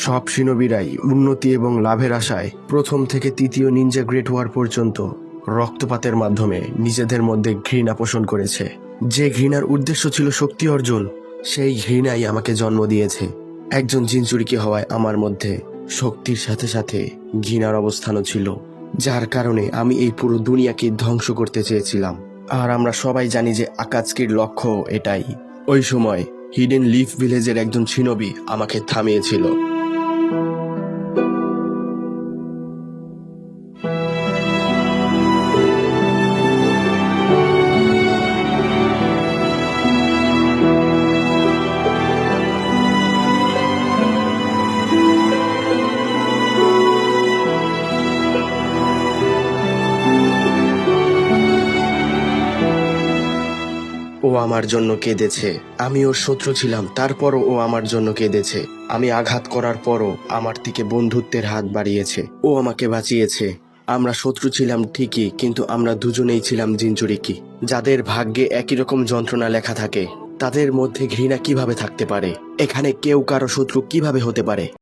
সব শিনোবিরাই উন্নতি এবং লাভের আশায় প্রথম থেকে তৃতীয় নিনজা গ্রেট ওয়ার পর্যন্ত রক্তপাতের মাধ্যমে নিজেদের মধ্যে ঘৃণা পোষণ করেছে। যে ঘৃণার উদ্দেশ্য ছিল শক্তি অর্জন, সেই ঘৃণাই আমাকে জন্ম দিয়েছে। একজন জিনচুরিকি হওয়ায় আমার মধ্যে শক্তির সাথে সাথে ঘৃণার অবস্থানও ছিল, যার কারণে আমি এই পুরো দুনিয়াকে ধ্বংস করতে চেয়েছিলাম। আর আমরা সবাই জানি যে আকাৎসুকির লক্ষ্য এটাই। ওই সময় হিডেন লিফ ভিলেজের একজন শিনোবি আমাকে থামিয়েছিল। ও আমার জন্য কেঁদেছে। আমি ওর শত্রু ছিলাম, তারপরও ও আমার জন্য কেঁদেছে। আমি আঘাত করার পরও আমার দিকে বন্ধুত্বের হাত বাড়িয়েছে। ও আমাকে বাঁচিয়েছে। আমরা শত্রু ছিলাম ঠিকই, কিন্তু আমরা দুজনেই ছিলাম জিনচুরিকি। যাদের ভাগ্যে একই রকম যন্ত্রণা লেখা থাকে, তাদের মধ্যে ঘৃণা কিভাবে থাকতে পারে? এখানে কেউ কারো শত্রু কিভাবে হতে পারে?